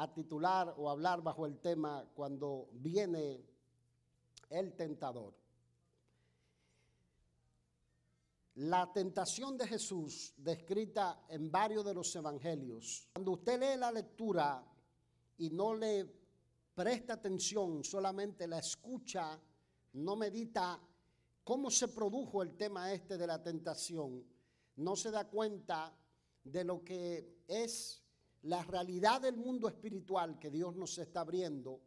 a titular o hablar bajo el tema cuando viene el tentador. La tentación de Jesús, descrita en varios de los evangelios. Cuando usted lee la lectura y no le presta atención, solamente la escucha, no medita cómo se produjo el tema este de la tentación, no se da cuenta de lo que es la realidad del mundo espiritual que Dios nos está abriendo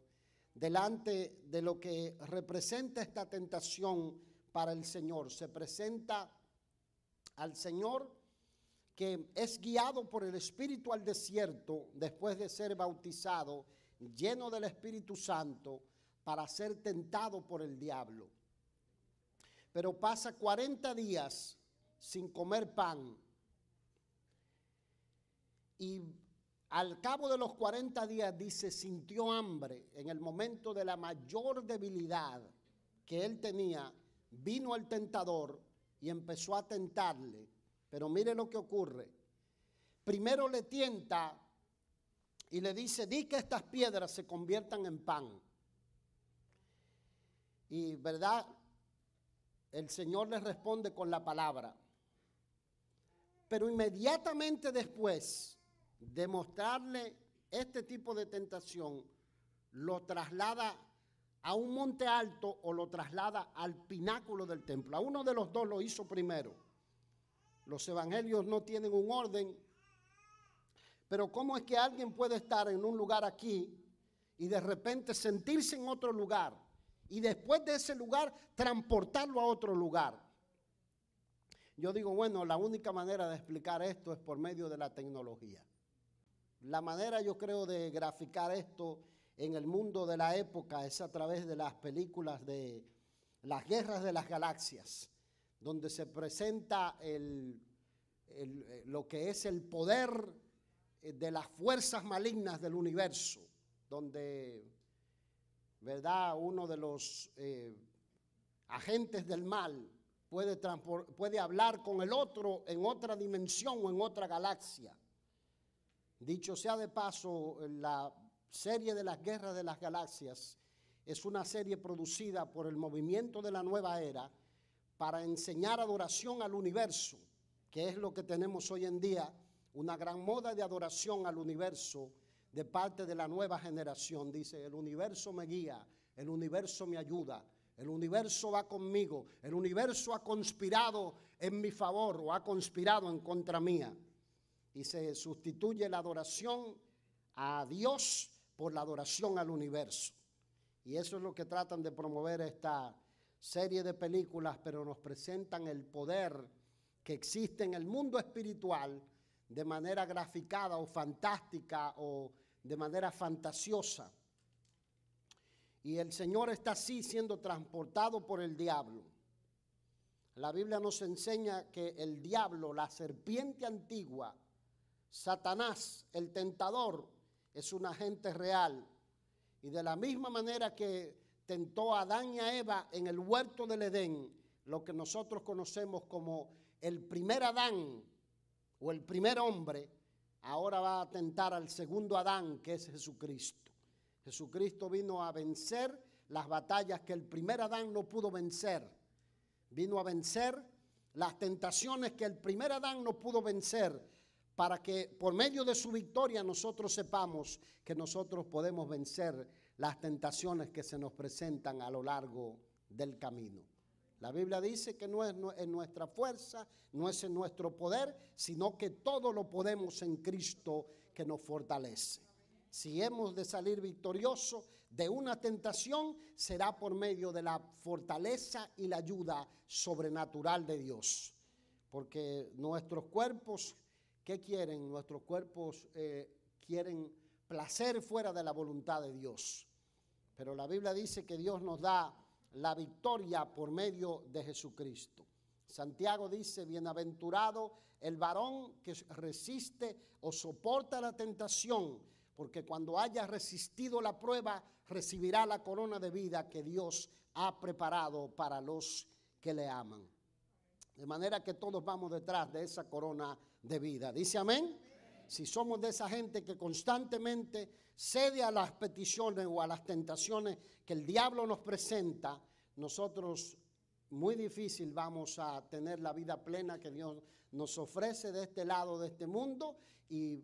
delante de lo que representa esta tentación para el Señor. Se presenta al Señor que es guiado por el Espíritu al desierto después de ser bautizado, lleno del Espíritu Santo, para ser tentado por el diablo. Pero pasa 40 días sin comer pan y al cabo de los 40 días, dice, sintió hambre. En el momento de la mayor debilidad que él tenía, vino el tentador y empezó a tentarle. Pero mire lo que ocurre. Primero le tienta y le dice, di que estas piedras se conviertan en pan. Y verdad, el Señor le responde con la palabra. Pero inmediatamente después de mostrarle este tipo de tentación, lo traslada a un monte alto o lo traslada al pináculo del templo. A uno de los dos lo hizo primero. Los evangelios no tienen un orden, pero ¿cómo es que alguien puede estar en un lugar aquí y de repente sentirse en otro lugar y después de ese lugar transportarlo a otro lugar? Yo digo, bueno, la única manera de explicar esto es por medio de la tecnología. La manera, yo creo, de graficar esto en el mundo de la época es a través de las películas de las guerras de las galaxias, donde se presenta lo que es el poder de las fuerzas malignas del universo, donde, ¿verdad?, uno de los agentes del mal puede hablar con el otro en otra dimensión o en otra galaxia. Dicho sea de paso, la serie de las guerras de las galaxias es una serie producida por el movimiento de la nueva era para enseñar adoración al universo, que es lo que tenemos hoy en día, una gran moda de adoración al universo de parte de la nueva generación. Dice, el universo me guía, el universo me ayuda, el universo va conmigo, el universo ha conspirado en mi favor o ha conspirado en contra mía. Y se sustituye la adoración a Dios por la adoración al universo. Y eso es lo que tratan de promover esta serie de películas, pero nos presentan el poder que existe en el mundo espiritual de manera graficada o fantástica o de manera fantasiosa. Y el Señor está así siendo transportado por el diablo. La Biblia nos enseña que el diablo, la serpiente antigua, Satanás, el tentador, es un agente real. Y de la misma manera que tentó a Adán y a Eva en el huerto del Edén, lo que nosotros conocemos como el primer Adán o el primer hombre, ahora va a tentar al segundo Adán, que es Jesucristo. Jesucristo vino a vencer las batallas que el primer Adán no pudo vencer. Vino a vencer las tentaciones que el primer Adán no pudo vencer, para que por medio de su victoria nosotros sepamos que nosotros podemos vencer las tentaciones que se nos presentan a lo largo del camino. La Biblia dice que no es en nuestra fuerza, no es en nuestro poder, sino que todo lo podemos en Cristo que nos fortalece. Si hemos de salir victoriosos de una tentación, será por medio de la fortaleza y la ayuda sobrenatural de Dios. Porque nuestros cuerpos, ¿qué quieren? Nuestros cuerpos quieren placer fuera de la voluntad de Dios. Pero la Biblia dice que Dios nos da la victoria por medio de Jesucristo. Santiago dice, bienaventurado el varón que resiste o soporta la tentación, porque cuando haya resistido la prueba, recibirá la corona de vida que Dios ha preparado para los que le aman. De manera que todos vamos detrás de esa corona de vida. ¿Dice amén? Si somos de esa gente que constantemente cede a las peticiones o a las tentaciones que el diablo nos presenta, nosotros muy difícil vamos a tener la vida plena que Dios nos ofrece de este lado de este mundo, y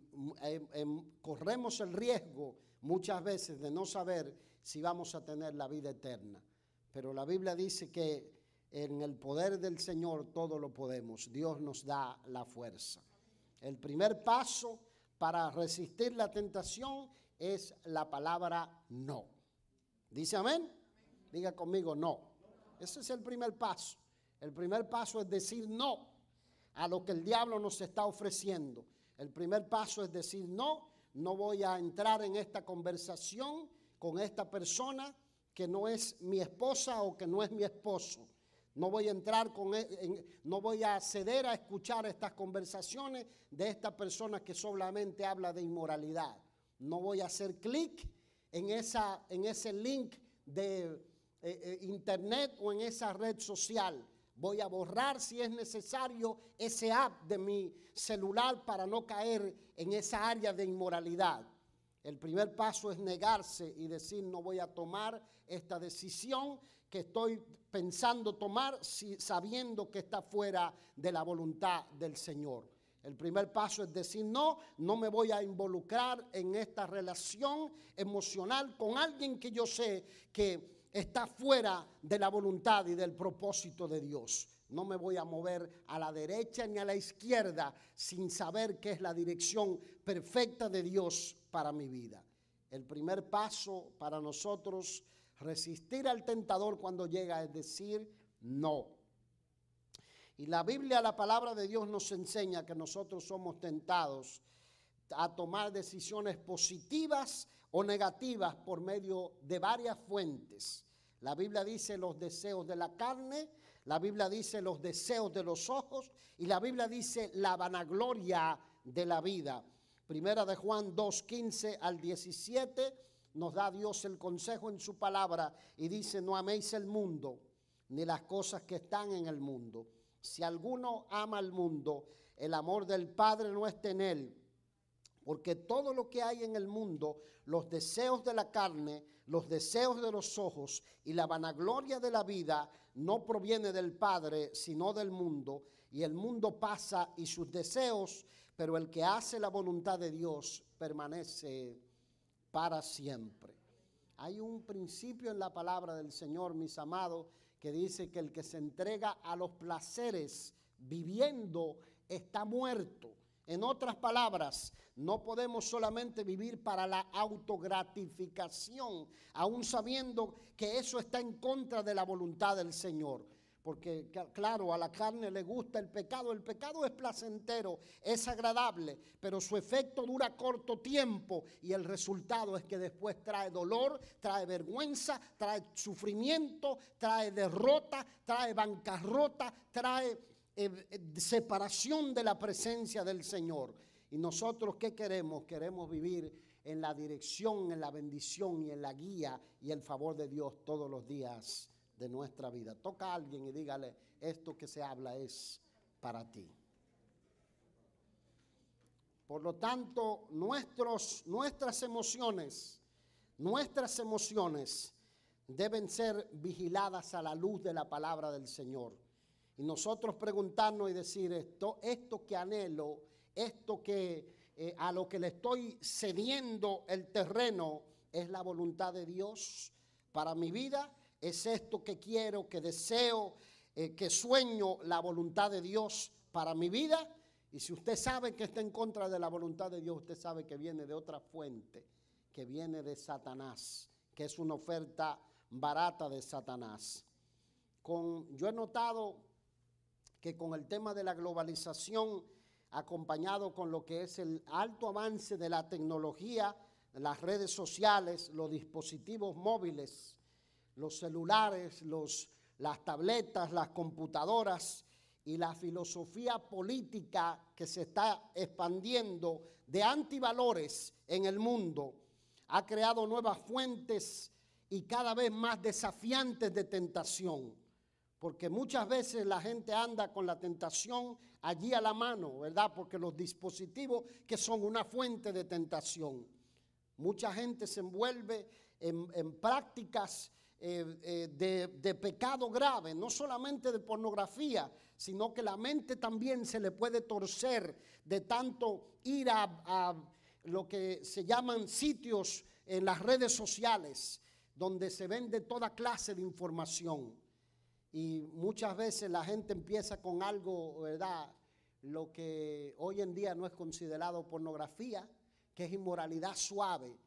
corremos el riesgo muchas veces de no saber si vamos a tener la vida eterna. Pero la Biblia dice que en el poder del Señor todo lo podemos. Dios nos da la fuerza. El primer paso para resistir la tentación es la palabra no. ¿Dice amén? Diga conmigo no. Ese es el primer paso. El primer paso es decir no a lo que el diablo nos está ofreciendo. El primer paso es decir no. No voy a entrar en esta conversación con esta persona que no es mi esposa o que no es mi esposo. No voy a entrar no voy a ceder a escuchar estas conversaciones de esta persona que solamente habla de inmoralidad. No voy a hacer clic en ese link de internet o en esa red social. Voy a borrar, si es necesario, ese app de mi celular para no caer en esa área de inmoralidad. El primer paso es negarse y decir: no voy a tomar esta decisión que estoy pensando tomar sabiendo que está fuera de la voluntad del Señor. El primer paso es decir no me voy a involucrar en esta relación emocional con alguien que yo sé que está fuera de la voluntad y del propósito de Dios. No me voy a mover a la derecha ni a la izquierda sin saber qué es la dirección perfecta de Dios para mi vida. El primer paso para nosotros resistir al tentador cuando llega es decir no. Y la Biblia, la palabra de Dios, nos enseña que nosotros somos tentados a tomar decisiones positivas o negativas por medio de varias fuentes. La Biblia dice los deseos de la carne, la Biblia dice los deseos de los ojos, y la Biblia dice la vanagloria de la vida. Primera de Juan 2:15 al 17 nos da Dios el consejo en su palabra y dice: no améis el mundo ni las cosas que están en el mundo. Si alguno ama al mundo, el amor del Padre no está en él. Porque todo lo que hay en el mundo, los deseos de la carne, los deseos de los ojos y la vanagloria de la vida, no proviene del Padre, sino del mundo. Y el mundo pasa y sus deseos, pero el que hace la voluntad de Dios permanece para siempre. Hay un principio en la palabra del Señor, mis amados, que dice que el que se entrega a los placeres viviendo está muerto. En otras palabras, no podemos solamente vivir para la autogratificación, aún sabiendo que eso está en contra de la voluntad del Señor. Porque, claro, a la carne le gusta el pecado es placentero, es agradable, pero su efecto dura corto tiempo y el resultado es que después trae dolor, trae vergüenza, trae sufrimiento, trae derrota, trae bancarrota, trae separación de la presencia del Señor. Y nosotros, ¿qué queremos? Queremos vivir en la dirección, en la bendición y en la guía y el favor de Dios todos los días de nuestra vida. Toca a alguien y dígale: esto que se habla es para ti. Por lo tanto, nuestras emociones deben ser vigiladas a la luz de la palabra del Señor. Y nosotros preguntarnos y decir: esto que anhelo, esto que a lo que le estoy cediendo el terreno, ¿es la voluntad de Dios para mi vida? ¿Es esto que quiero, que deseo, que sueño, la voluntad de Dios para mi vida? Y si usted sabe que está en contra de la voluntad de Dios, usted sabe que viene de otra fuente, que viene de Satanás, que es una oferta barata de Satanás. Yo he notado que con el tema de la globalización, acompañado con lo que es el alto avance de la tecnología, las redes sociales, los dispositivos móviles, los celulares, las tabletas, las computadoras y la filosofía política que se está expandiendo de antivalores en el mundo, ha creado nuevas fuentes y cada vez más desafiantes de tentación. Porque muchas veces la gente anda con la tentación allí a la mano, ¿verdad? Porque los dispositivos que son una fuente de tentación. Mucha gente se envuelve en prácticas de pecado grave, no solamente de pornografía, sino que la mente también se le puede torcer de tanto ir a lo que se llaman sitios en las redes sociales, donde se vende toda clase de información. Y muchas veces la gente empieza con algo, ¿verdad? Lo que hoy en día no es considerado pornografía, que es inmoralidad suave.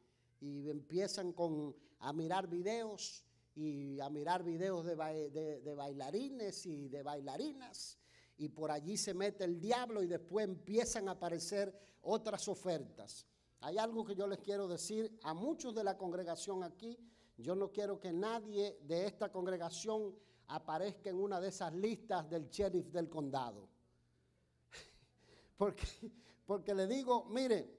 Y empiezan a mirar videos y a mirar videos de bailarines y de bailarinas. Y por allí se mete el diablo y después empiezan a aparecer otras ofertas. Hay algo que yo les quiero decir a muchos de la congregación aquí. Yo no quiero que nadie de esta congregación aparezca en una de esas listas del sheriff del condado. Porque le digo, mire,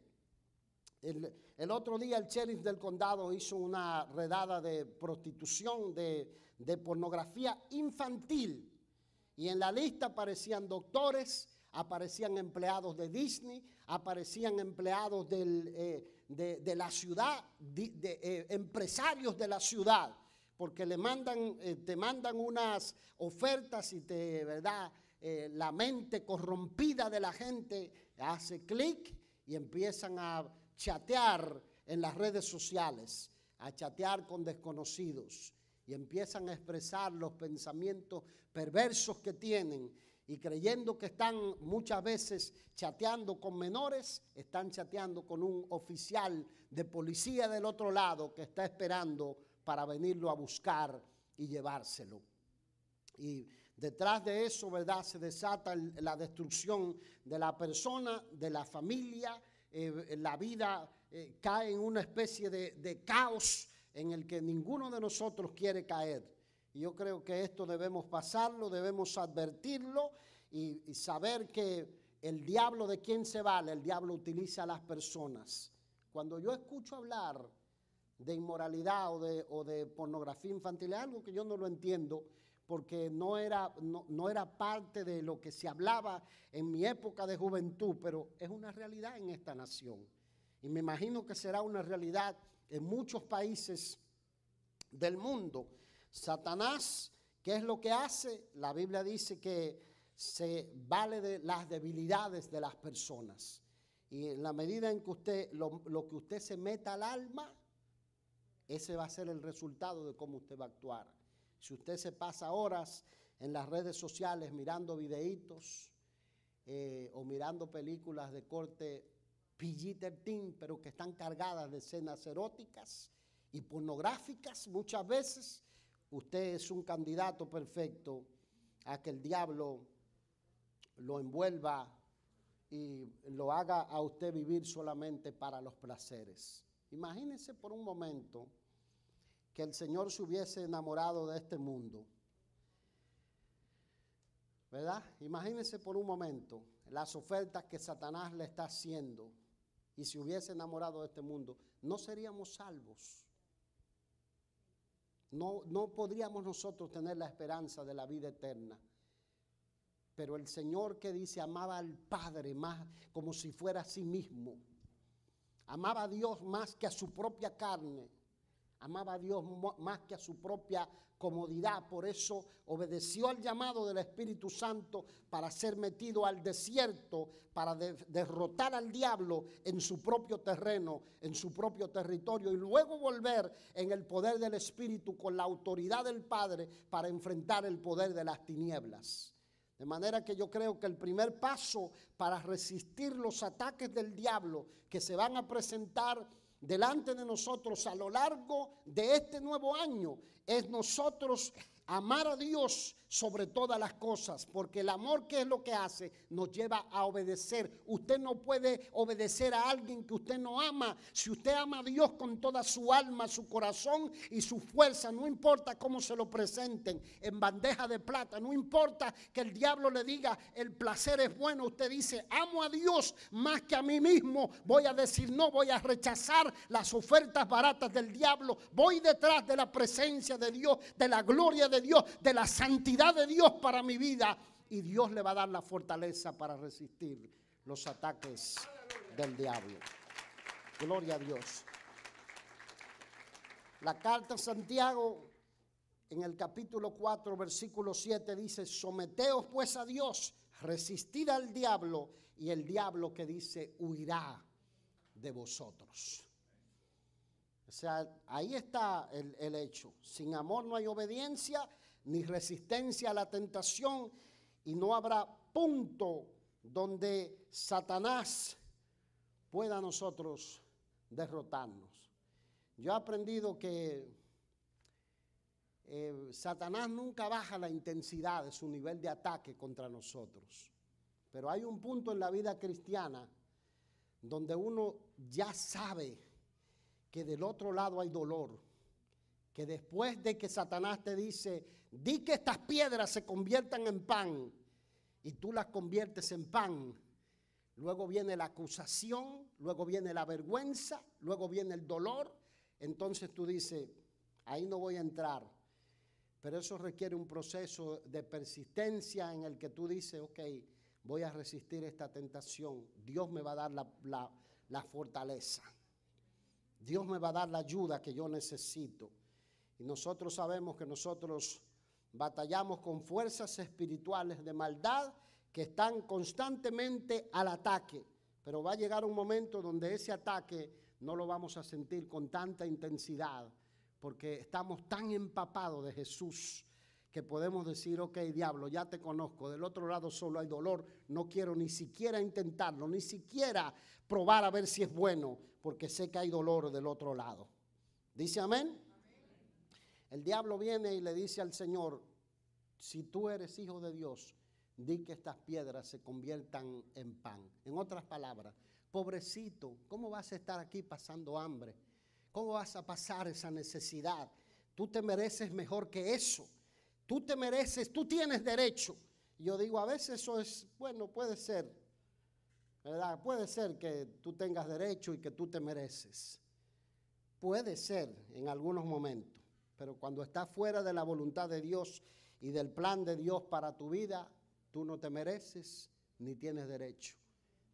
el otro día el sheriff del condado hizo una redada de prostitución, de pornografía infantil. Y en la lista aparecían doctores, aparecían empleados de Disney, aparecían empleados de la ciudad, empresarios de la ciudad. Porque te mandan unas ofertas y ¿verdad? La mente corrompida de la gente hace clic y empiezan a chatear en las redes sociales, a chatear con desconocidos y empiezan a expresar los pensamientos perversos que tienen y creyendo que están muchas veces chateando con menores, están chateando con un oficial de policía del otro lado que está esperando para venirlo a buscar y llevárselo. Y detrás de eso, ¿verdad?, se desata la destrucción de la persona, de la familia, la vida cae en una especie de caos en el que ninguno de nosotros quiere caer. Y yo creo que esto debemos pasarlo, debemos advertirlo y saber que el diablo, ¿de quién se vale? El diablo utiliza a las personas. Cuando yo escucho hablar de inmoralidad o de pornografía infantil, es algo que yo no lo entiendo, porque no era parte de lo que se hablaba en mi época de juventud, pero es una realidad en esta nación. Y me imagino que será una realidad en muchos países del mundo. Satanás, ¿qué es lo que hace? La Biblia dice que se vale de las debilidades de las personas. Y en la medida en que lo que usted se meta al alma, ese va a ser el resultado de cómo usted va a actuar. Si usted se pasa horas en las redes sociales mirando videitos o mirando películas de corte PG-13, pero que están cargadas de escenas eróticas y pornográficas, muchas veces usted es un candidato perfecto a que el diablo lo envuelva y lo haga a usted vivir solamente para los placeres. Imagínense por un momento que el Señor se hubiese enamorado de este mundo, ¿verdad? Imagínense por un momento las ofertas que Satanás le está haciendo y se hubiese enamorado de este mundo, no seríamos salvos. No podríamos nosotros tener la esperanza de la vida eterna. Pero el Señor, que dice, amaba al Padre más como si fuera a sí mismo. Amaba a Dios más que a su propia carne. Amaba a Dios más que a su propia comodidad. Por eso obedeció al llamado del Espíritu Santo para ser metido al desierto, para derrotar al diablo en su propio terreno, en su propio territorio, y luego volver en el poder del Espíritu con la autoridad del Padre para enfrentar el poder de las tinieblas. De manera que yo creo que el primer paso para resistir los ataques del diablo que se van a presentar delante de nosotros a lo largo de este nuevo año es nosotros amar a Dios sobre todas las cosas, porque el amor, ¿qué es lo que hace? Nos lleva a obedecer. Usted no puede obedecer a alguien que usted no ama. Si usted ama a Dios con toda su alma, su corazón y su fuerza, no importa cómo se lo presenten, en bandeja de plata, no importa que el diablo le diga el placer es bueno, usted dice amo a Dios más que a mí mismo, voy a decir no, voy a rechazar las ofertas baratas del diablo, voy detrás de la presencia de Dios, de la gloria de de Dios, de la santidad de Dios para mi vida. Y Dios le va a dar la fortaleza para resistir los ataques del diablo. Gloria a Dios. La carta a Santiago, en el capítulo 4, versículo 7, dice: someteos pues a Dios, resistid al diablo, y el diablo, que dice, huirá de vosotros. O sea, ahí está el hecho. Sin amor no hay obediencia ni resistencia a la tentación, y no habrá punto donde Satanás pueda a nosotros derrotarnos. Yo he aprendido que Satanás nunca baja la intensidad de su nivel de ataque contra nosotros. Pero hay un punto en la vida cristiana donde uno ya sabe que del otro lado hay dolor. Que después de que Satanás te dice, di que estas piedras se conviertan en pan, y tú las conviertes en pan, luego viene la acusación, luego viene la vergüenza, luego viene el dolor. Entonces tú dices, ahí no voy a entrar. Pero eso requiere un proceso de persistencia en el que tú dices, ok, voy a resistir esta tentación. Dios me va a dar la fortaleza. Dios me va a dar la ayuda que yo necesito. Y nosotros sabemos que nosotros batallamos con fuerzas espirituales de maldad que están constantemente al ataque. Pero va a llegar un momento donde ese ataque no lo vamos a sentir con tanta intensidad, porque estamos tan empapados de Jesús que podemos decir, ok, diablo, ya te conozco, del otro lado solo hay dolor, no quiero ni siquiera intentarlo, ni siquiera probar a ver si es bueno, porque sé que hay dolor del otro lado. ¿Dice amén? El diablo viene y le dice al Señor, si tú eres hijo de Dios, di que estas piedras se conviertan en pan. En otras palabras, pobrecito, ¿cómo vas a estar aquí pasando hambre? ¿Cómo vas a pasar esa necesidad? Tú te mereces mejor que eso. Tú te mereces, tú tienes derecho. Yo digo, a veces eso es, bueno, puede ser, ¿verdad? Puede ser que tú tengas derecho y que tú te mereces. Puede ser en algunos momentos. Pero cuando estás fuera de la voluntad de Dios y del plan de Dios para tu vida, tú no te mereces ni tienes derecho.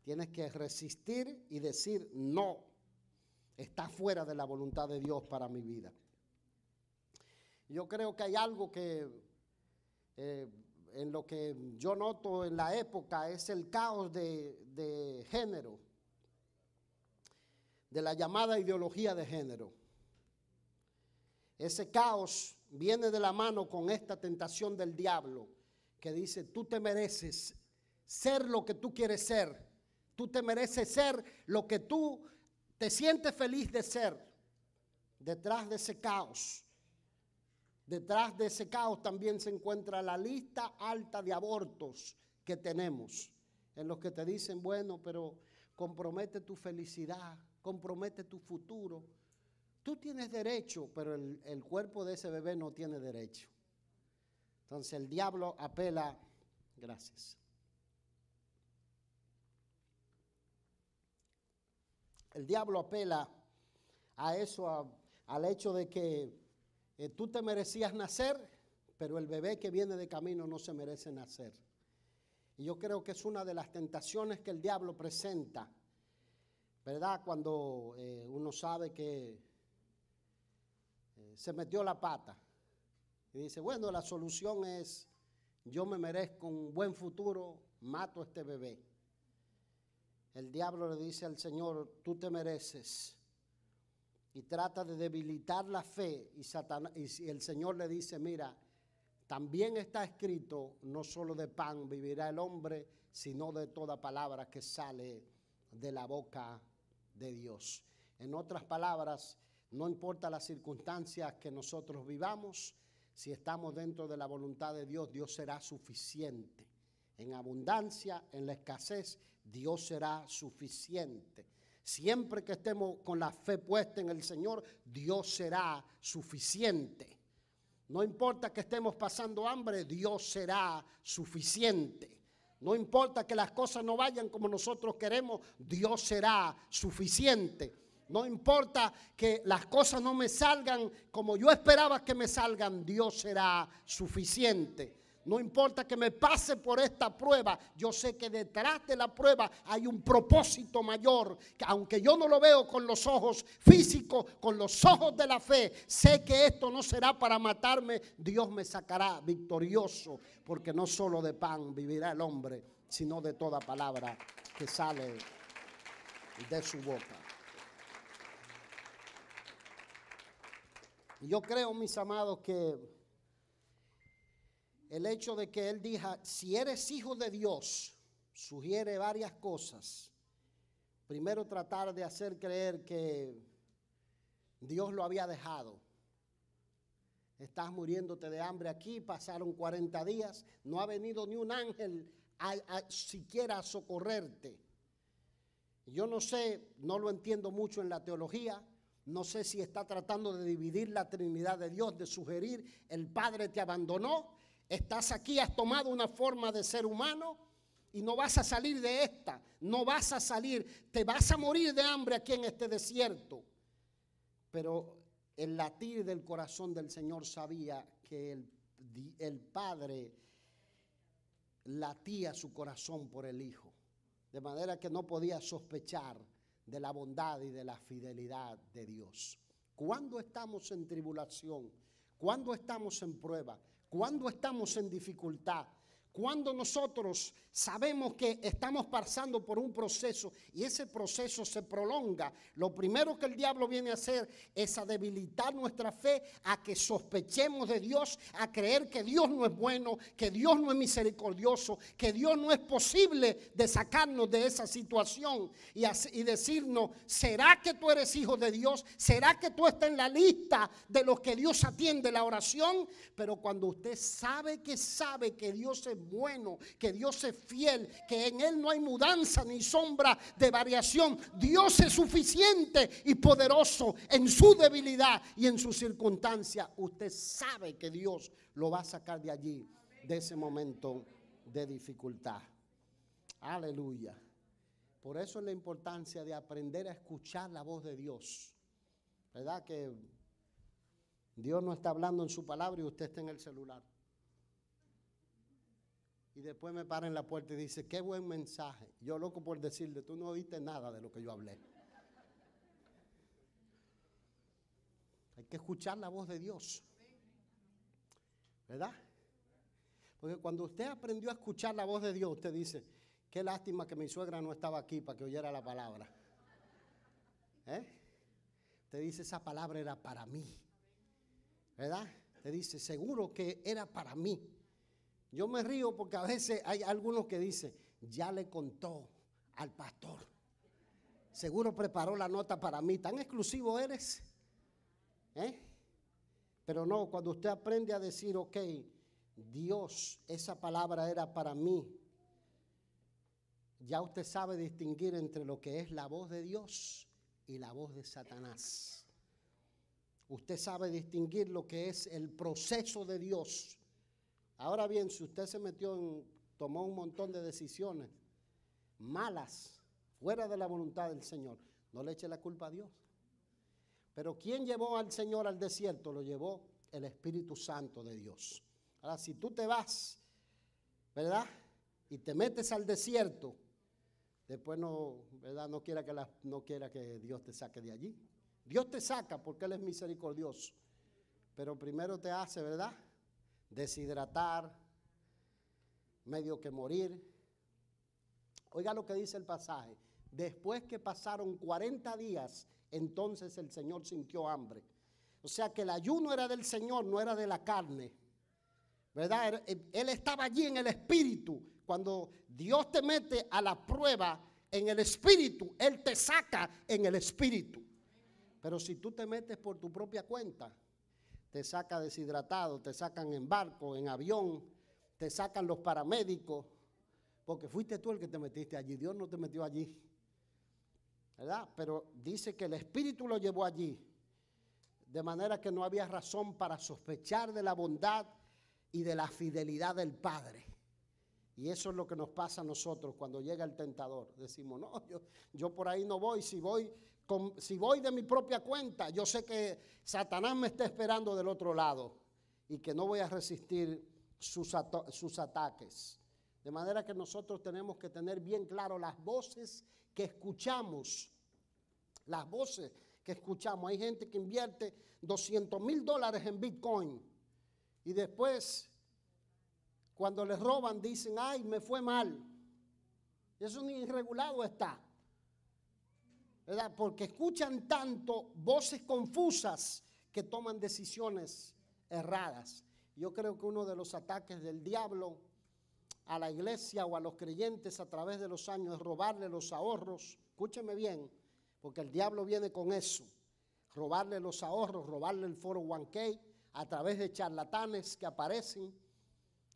Tienes que resistir y decir no. Está fuera de la voluntad de Dios para mi vida. Yo creo que hay algo que en lo que yo noto en la época es el caos de género, de la llamada ideología de género. Ese caos viene de la mano con esta tentación del diablo que dice, tú te mereces ser lo que tú quieres ser. Tú te mereces ser lo que tú te sientes feliz de ser. Detrás de ese caos también se encuentra la lista alta de abortos que tenemos, en los que te dicen, bueno, pero compromete tu felicidad, compromete tu futuro. Tú tienes derecho, pero el cuerpo de ese bebé no tiene derecho. Entonces el diablo apela, gracias. El diablo apela a eso, al hecho de que tú te merecías nacer, pero el bebé que viene de camino no se merece nacer. Y yo creo que es una de las tentaciones que el diablo presenta, ¿verdad? Cuando uno sabe que se metió la pata y dice, bueno, la solución es, yo me merezco un buen futuro, mato a este bebé. El diablo le dice al Señor, tú te mereces, y trata de debilitar la fe, y el Señor le dice, mira, también está escrito, no solo de pan vivirá el hombre, sino de toda palabra que sale de la boca de Dios. En otras palabras, no importa las circunstancias que nosotros vivamos, si estamos dentro de la voluntad de Dios, Dios será suficiente. En abundancia, en la escasez, Dios será suficiente. Siempre que estemos con la fe puesta en el Señor, Dios será suficiente. No importa que estemos pasando hambre, Dios será suficiente. No importa que las cosas no vayan como nosotros queremos, Dios será suficiente. No importa que las cosas no me salgan como yo esperaba que me salgan, Dios será suficiente. No importa que me pase por esta prueba, yo sé que detrás de la prueba hay un propósito mayor, que aunque yo no lo veo con los ojos físicos, con los ojos de la fe, sé que esto no será para matarme, Dios me sacará victorioso, porque no solo de pan vivirá el hombre, sino de toda palabra que sale de su boca. Yo creo, mis amados, que el hecho de que él diga, si eres hijo de Dios, sugiere varias cosas. Primero, tratar de hacer creer que Dios lo había dejado. Estás muriéndote de hambre aquí, pasaron 40 días, no ha venido ni un ángel siquiera a socorrerte. Yo no sé, no lo entiendo mucho en la teología. No sé si está tratando de dividir la Trinidad de Dios, de sugerir, el Padre te abandonó, estás aquí, has tomado una forma de ser humano y no vas a salir de esta, no vas a salir, te vas a morir de hambre aquí en este desierto. Pero el latir del corazón del Señor sabía que el Padre latía su corazón por el Hijo, de manera que no podía sospechar de la bondad y de la fidelidad de Dios. Cuando estamos en tribulación, cuando estamos en prueba, cuando estamos en dificultad, cuando nosotros sabemos que estamos pasando por un proceso y ese proceso se prolonga, lo primero que el diablo viene a hacer es a debilitar nuestra fe, a que sospechemos de Dios, a creer que Dios no es bueno, que Dios no es misericordioso, que Dios no es posible de sacarnos de esa situación y decirnos, ¿será que tú eres hijo de Dios? ¿Será que tú estás en la lista de los que Dios atiende la oración? Pero cuando usted sabe que Dios es bueno, que Dios es fiel, que en Él no hay mudanza ni sombra de variación, Dios es suficiente y poderoso en su debilidad y en su circunstancia. Usted sabe que Dios lo va a sacar de allí, de ese momento de dificultad. Aleluya. Por eso es la importancia de aprender a escuchar la voz de Dios. ¿Verdad que Dios no está hablando en su palabra y usted está en el celular? Y después me para en la puerta y dice, qué buen mensaje. Yo loco por decirle, tú no oíste nada de lo que yo hablé. Hay que escuchar la voz de Dios. ¿Verdad? Porque cuando usted aprendió a escuchar la voz de Dios, usted dice, qué lástima que mi suegra no estaba aquí para que oyera la palabra. Usted dice, esa palabra era para mí. ¿Verdad? Usted dice, seguro que era para mí. Yo me río porque a veces hay algunos que dicen, ya le contó al pastor. Seguro preparó la nota para mí. ¿Tan exclusivo eres? Pero no, cuando usted aprende a decir, ok, Dios, esa palabra era para mí. Ya usted sabe distinguir entre lo que es la voz de Dios y la voz de Satanás. Usted sabe distinguir lo que es el proceso de Dios. Ahora bien, si usted se tomó un montón de decisiones malas, fuera de la voluntad del Señor, no le eche la culpa a Dios. Pero ¿quién llevó al Señor al desierto? Lo llevó el Espíritu Santo de Dios. Ahora, si tú te vas, ¿verdad? Y te metes al desierto, después no, ¿verdad? No quiera que Dios te saque de allí. Dios te saca porque Él es misericordioso. Pero primero te hace, ¿verdad? Deshidratar, medio que morir. Oiga lo que dice el pasaje. Después que pasaron 40 días, entonces el Señor sintió hambre. O sea que el ayuno era del Señor, no era de la carne. ¿Verdad? Él estaba allí en el espíritu. Cuando Dios te mete a la prueba en el espíritu, Él te saca en el espíritu. Pero si tú te metes por tu propia cuenta, te saca deshidratado, te sacan en barco, en avión, te sacan los paramédicos, porque fuiste tú el que te metiste allí, Dios no te metió allí, ¿verdad? Pero dice que el Espíritu lo llevó allí, de manera que no había razón para sospechar de la bondad y de la fidelidad del Padre. Y eso es lo que nos pasa a nosotros cuando llega el tentador. Decimos, no, yo por ahí no voy, si voy si voy de mi propia cuenta, yo sé que Satanás me está esperando del otro lado y que no voy a resistir sus ataques. De manera que nosotros tenemos que tener bien claro las voces que escuchamos. Las voces que escuchamos. Hay gente que invierte $200,000 en Bitcoin y después, cuando les roban, dicen, ay, me fue mal. Eso ni irregulado está, ¿verdad? Porque escuchan tanto voces confusas que toman decisiones erradas. Yo creo que uno de los ataques del diablo a la iglesia o a los creyentes a través de los años es robarle los ahorros. Escúcheme bien, porque el diablo viene con eso. Robarle los ahorros, robarle el 401k a través de charlatanes que aparecen.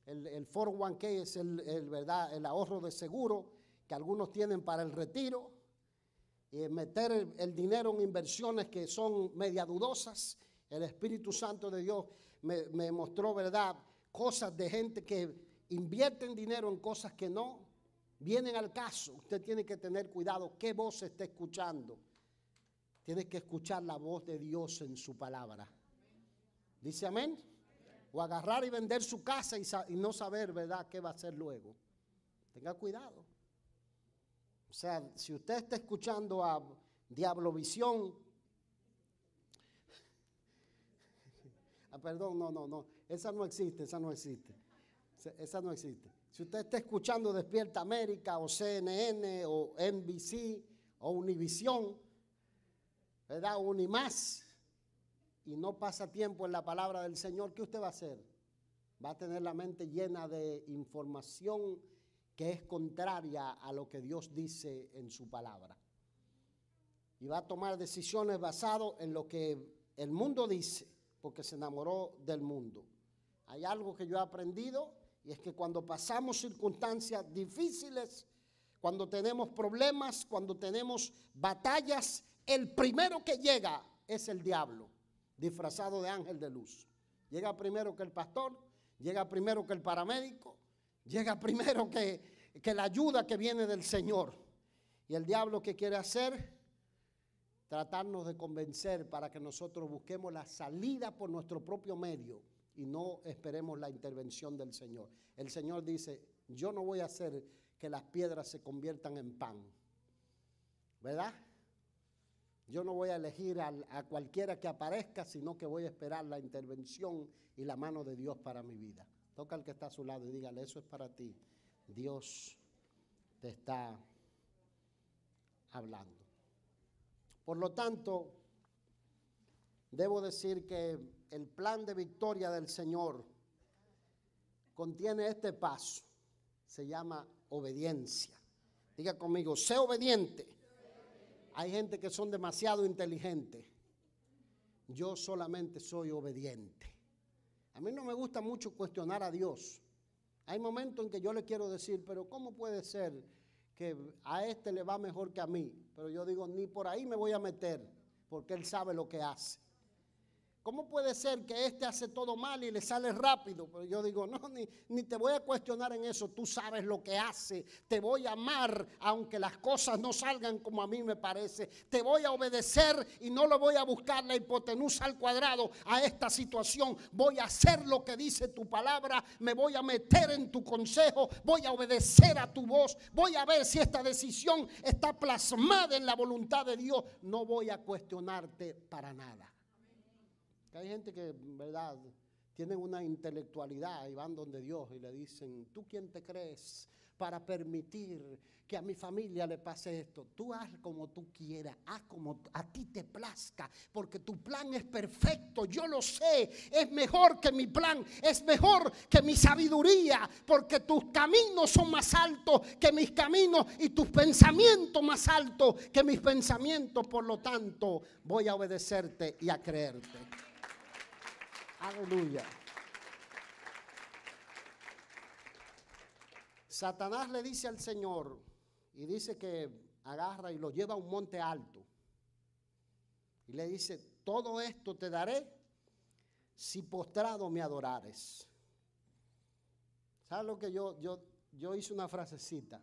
El 401k es ¿verdad? El ahorro de seguro que algunos tienen para el retiro. Meter el dinero en inversiones que son media dudosas. El Espíritu Santo de Dios me mostró, ¿verdad?, cosas de gente que invierten dinero en cosas que no vienen al caso. Usted tiene que tener cuidado qué voz está escuchando. Tiene que escuchar la voz de Dios en su palabra. ¿Dice amén? O agarrar y vender su casa y no saber, ¿verdad?, qué va a hacer luego. Tenga cuidado. O sea, si usted está escuchando a Diablovisión, perdón, no, esa no existe. Si usted está escuchando Despierta América o CNN o NBC o Univisión, ¿verdad?, o Unimás, y no pasa tiempo en la palabra del Señor, ¿qué usted va a hacer? Va a tener la mente llena de información que es contraria a lo que Dios dice en su palabra. Y va a tomar decisiones basadas en lo que el mundo dice, porque se enamoró del mundo. Hay algo que yo he aprendido, y es que cuando pasamos circunstancias difíciles, cuando tenemos problemas, cuando tenemos batallas, el primero que llega es el diablo, disfrazado de ángel de luz. Llega primero que el pastor, llega primero que el paramédico, llega primero que la ayuda que viene del Señor. Y el diablo, ¿qué quiere hacer? Tratarnos de convencer para que nosotros busquemos la salida por nuestro propio medio y no esperemos la intervención del Señor. El Señor dice, yo no voy a hacer que las piedras se conviertan en pan, ¿verdad? Yo no voy a elegir a cualquiera que aparezca, sino que voy a esperar la intervención y la mano de Dios para mi vida. Toca al que está a su lado y dígale, eso es para ti. Dios te está hablando. Por lo tanto, debo decir que el plan de victoria del Señor contiene este paso. Se llama obediencia. Diga conmigo, sé obediente. Hay gente que son demasiado inteligentes. Yo solamente soy obediente. A mí no me gusta mucho cuestionar a Dios. Hay momentos en que yo le quiero decir, pero ¿cómo puede ser que a este le va mejor que a mí? Pero yo digo, ni por ahí me voy a meter, porque Él sabe lo que hace. ¿Cómo puede ser que este hace todo mal y le sale rápido? Pero yo digo, no, ni te voy a cuestionar en eso. Tú sabes lo que hace. Te voy a amar aunque las cosas no salgan como a mí me parece. Te voy a obedecer y no le voy a buscar la hipotenusa al cuadrado a esta situación. Voy a hacer lo que dice tu palabra. Me voy a meter en tu consejo. Voy a obedecer a tu voz. Voy a ver si esta decisión está plasmada en la voluntad de Dios. No voy a cuestionarte para nada. Hay gente que, ¿verdad?, tienen una intelectualidad y van donde Dios y le dicen, ¿tú quién te crees para permitir que a mi familia le pase esto? Tú haz como tú quieras, haz como a ti te plazca, porque tu plan es perfecto, yo lo sé, es mejor que mi plan, es mejor que mi sabiduría, porque tus caminos son más altos que mis caminos y tus pensamientos más altos que mis pensamientos, por lo tanto voy a obedecerte y a creerte. Aleluya. Satanás le dice al Señor y dice que agarra y lo lleva a un monte alto y le dice, todo esto te daré si postrado me adorares. ¿Sabes lo que yo hice una frasecita?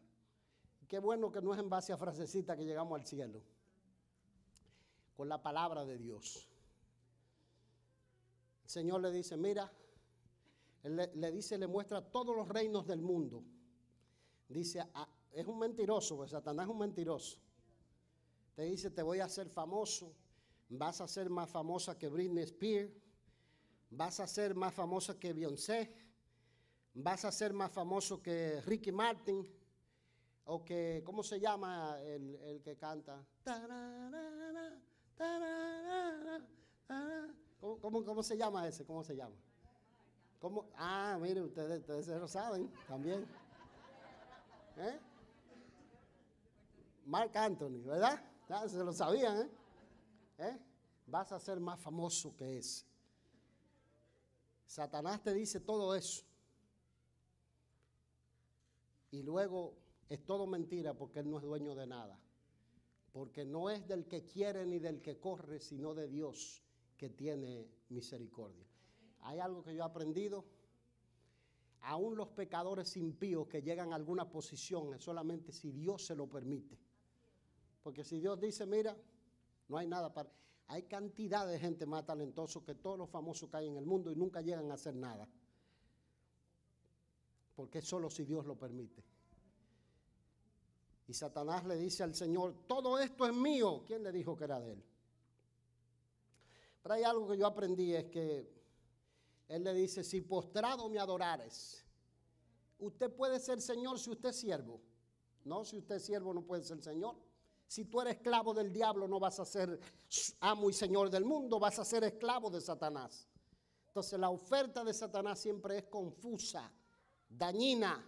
Qué bueno que no es en base a frasecita que llegamos al cielo. con la palabra de Dios. El Señor le dice, mira, Él le dice, le muestra todos los reinos del mundo. Dice, es un mentiroso, pues Satanás es un mentiroso. Te dice, te voy a hacer famoso, vas a ser más famosa que Britney Spears, vas a ser más famosa que Beyoncé, vas a ser más famoso que Ricky Martin, o que, ¿cómo se llama el que canta? ¿Cómo se llama ese? ¿Cómo se llama? ¿Cómo? Ah, mire, ustedes se lo saben también. Marc Anthony, ¿verdad? Ya se lo sabían, Vas a ser más famoso que ese. Satanás te dice todo eso. Y luego es todo mentira porque él no es dueño de nada. Porque no es del que quiere ni del que corre, sino de Dios que tiene misericordia. Hay algo que yo he aprendido. Aún los pecadores impíos que llegan a alguna posición es solamente si Dios se lo permite. Porque si Dios dice, mira, no hay nada para... Hay cantidad de gente más talentosa que todos los famosos que hay en el mundo y nunca llegan a hacer nada. Porque es solo si Dios lo permite. Y Satanás le dice al Señor, todo esto es mío. ¿Quién le dijo que era de él? Pero hay algo que yo aprendí, es que él le dice, si postrado me adorares, usted puede ser Señor si usted es siervo. No, si usted es siervo no puede ser Señor. Si tú eres esclavo del diablo no vas a ser amo y Señor del mundo, vas a ser esclavo de Satanás. Entonces la oferta de Satanás siempre es confusa, dañina.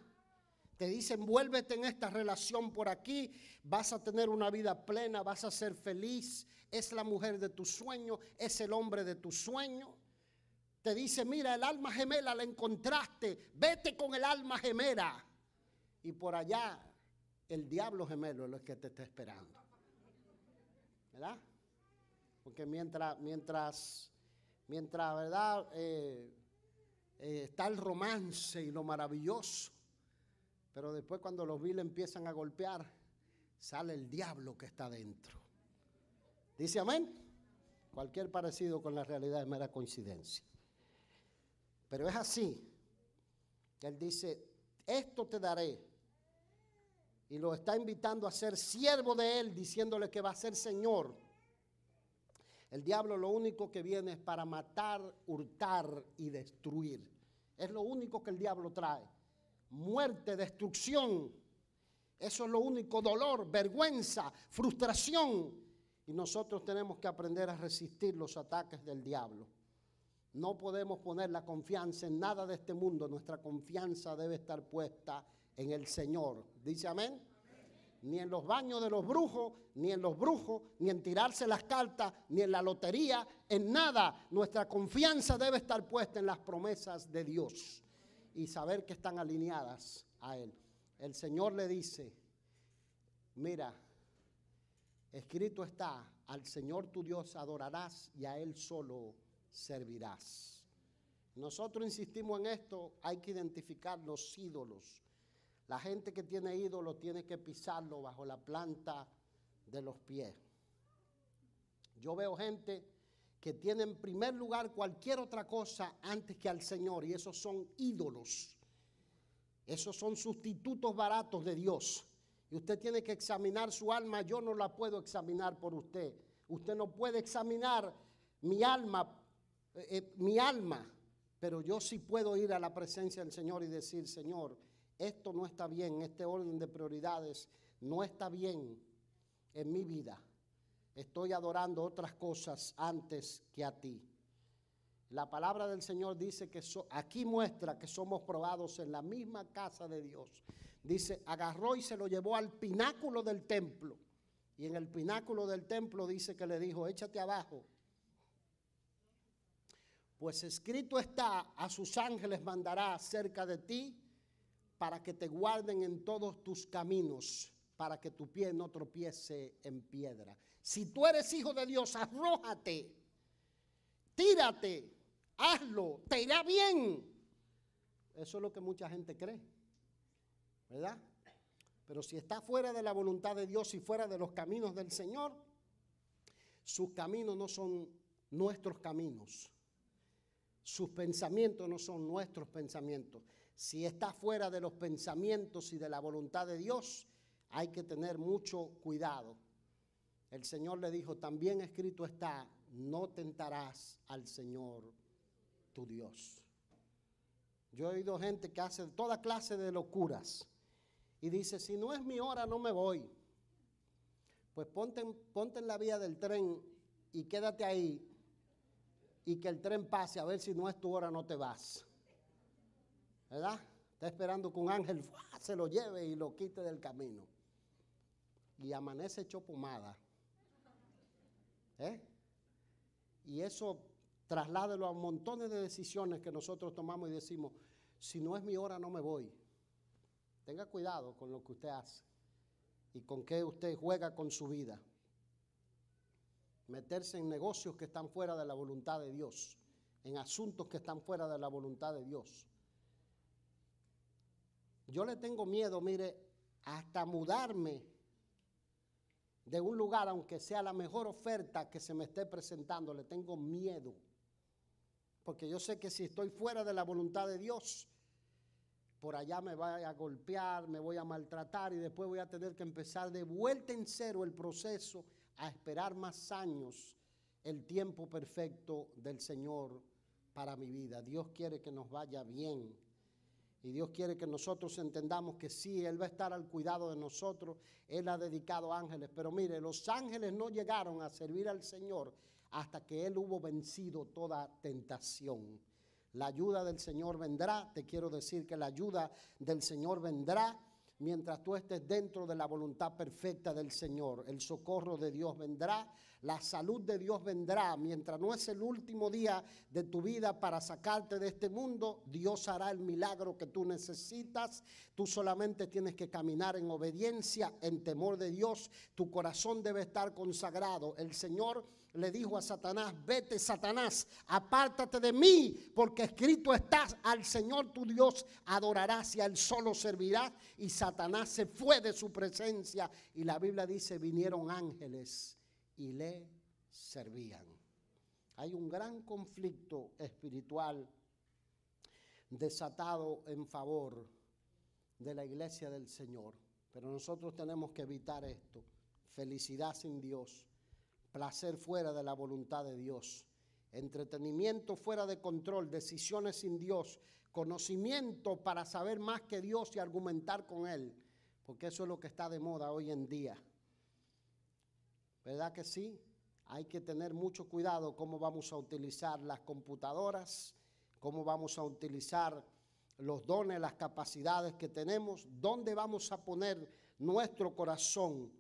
Te dicen, envuélvete en esta relación por aquí, vas a tener una vida plena, vas a ser feliz, es la mujer de tu sueño, es el hombre de tu sueño. Te dice, mira, el alma gemela la encontraste, vete con el alma gemela. Y por allá, el diablo gemelo es lo que te está esperando. ¿Verdad? Porque mientras ¿verdad? Está el romance y lo maravilloso. Pero después cuando los viles empiezan a golpear, sale el diablo que está dentro. ¿Dice amén? Cualquier parecido con la realidad es mera coincidencia. Pero es así. Él dice, esto te daré. Y lo está invitando a ser siervo de él, diciéndole que va a ser Señor. El diablo lo único que viene es para matar, hurtar y destruir. Es lo único que el diablo trae. Muerte, destrucción. Eso es lo único, dolor, vergüenza, frustración. Y nosotros tenemos que aprender a resistir los ataques del diablo. No podemos poner la confianza en nada de este mundo. Nuestra confianza debe estar puesta en el Señor. ¿Dice amén? Amén. Ni en los baños de los brujos, ni en los brujos, ni en tirarse las cartas, ni en la lotería, en nada. Nuestra confianza debe estar puesta en las promesas de Dios y saber que están alineadas a Él. El Señor le dice, mira, escrito está, al Señor tu Dios adorarás y a Él solo servirás. Nosotros insistimos en esto, hay que identificar los ídolos. La gente que tiene ídolos tiene que pisarlo bajo la planta de los pies. Yo veo gente que tiene en primer lugar cualquier otra cosa antes que al Señor, y esos son ídolos. Esos son sustitutos baratos de Dios. Y usted tiene que examinar su alma. Yo no la puedo examinar por usted. Usted no puede examinar mi alma, pero yo sí puedo ir a la presencia del Señor y decir, Señor, esto no está bien, este orden de prioridades no está bien en mi vida. Estoy adorando otras cosas antes que a ti. La palabra del Señor dice que aquí muestra que somos probados en la misma casa de Dios. Dice, agarró y se lo llevó al pináculo del templo. Y en el pináculo del templo dice que le dijo, échate abajo. Pues escrito está, a sus ángeles mandará cerca de ti para que te guarden en todos tus caminos, para que tu pie no tropiece en piedra. Si tú eres hijo de Dios, arrójate, tírate, hazlo, te irá bien. Eso es lo que mucha gente cree, ¿verdad? Pero si está fuera de la voluntad de Dios y fuera de los caminos del Señor, sus caminos no son nuestros caminos. Sus pensamientos no son nuestros pensamientos. Si está fuera de los pensamientos y de la voluntad de Dios, hay que tener mucho cuidado. El Señor le dijo, también escrito está, no tentarás al Señor tu Dios. Yo he oído gente que hace toda clase de locuras y dice, si no es mi hora no me voy. Pues ponte en la vía del tren y quédate ahí y que el tren pase, a ver si no es tu hora no te vas. ¿Verdad? Está esperando que un ángel se lo lleve y lo quite del camino. Y amanece hecho pomada. Y eso trasládelo a montones de decisiones que nosotros tomamos y decimos, si no es mi hora no me voy. Tenga cuidado con lo que usted hace y con qué usted juega con su vida. Meterse en negocios que están fuera de la voluntad de Dios, en asuntos que están fuera de la voluntad de Dios. Yo le tengo miedo, mire, hasta mudarme de un lugar, aunque sea la mejor oferta que se me esté presentando, le tengo miedo. Porque yo sé que si estoy fuera de la voluntad de Dios, por allá me voy a golpear, me voy a maltratar y después voy a tener que empezar de vuelta en cero el proceso a esperar más años el tiempo perfecto del Señor para mi vida. Dios quiere que nos vaya bien y Dios quiere que nosotros entendamos que sí, Él va a estar al cuidado de nosotros. Él ha dedicado ángeles, pero mire, los ángeles no llegaron a servir al Señor hasta que Él hubo vencido toda tentación. La ayuda del Señor vendrá, te quiero decir que la ayuda del Señor vendrá mientras tú estés dentro de la voluntad perfecta del Señor. El socorro de Dios vendrá, la salud de Dios vendrá. Mientras no es el último día de tu vida para sacarte de este mundo, Dios hará el milagro que tú necesitas. Tú solamente tienes que caminar en obediencia, en temor de Dios. Tu corazón debe estar consagrado. El Señor le dijo a Satanás, vete Satanás, apártate de mí, porque escrito está, al Señor tu Dios adorarás y a Él solo servirás. Y Satanás se fue de su presencia y la Biblia dice, vinieron ángeles y le servían. Hay un gran conflicto espiritual desatado en favor de la iglesia del Señor, pero nosotros tenemos que evitar esto. Felicidad sin Dios, placer fuera de la voluntad de Dios, entretenimiento fuera de control, decisiones sin Dios, conocimiento para saber más que Dios y argumentar con Él, porque eso es lo que está de moda hoy en día. ¿Verdad que sí? Hay que tener mucho cuidado cómo vamos a utilizar las computadoras, cómo vamos a utilizar los dones, las capacidades que tenemos, dónde vamos a poner nuestro corazón.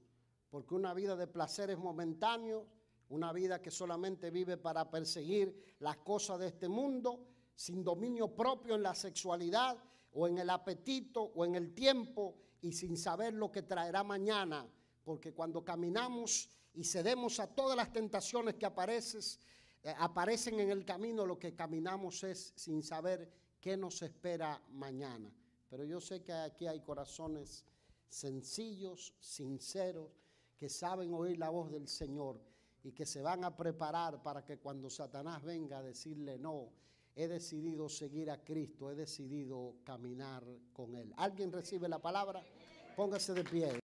Porque una vida de placeres momentáneos, una vida que solamente vive para perseguir las cosas de este mundo, sin dominio propio en la sexualidad o en el apetito o en el tiempo y sin saber lo que traerá mañana. Porque cuando caminamos y cedemos a todas las tentaciones que aparecen en el camino, lo que caminamos es sin saber qué nos espera mañana. Pero yo sé que aquí hay corazones sencillos, sinceros, que saben oír la voz del Señor y que se van a preparar para que cuando Satanás venga a decirle no, he decidido seguir a Cristo, he decidido caminar con Él. ¿Alguien recibe la palabra? Póngase de pie.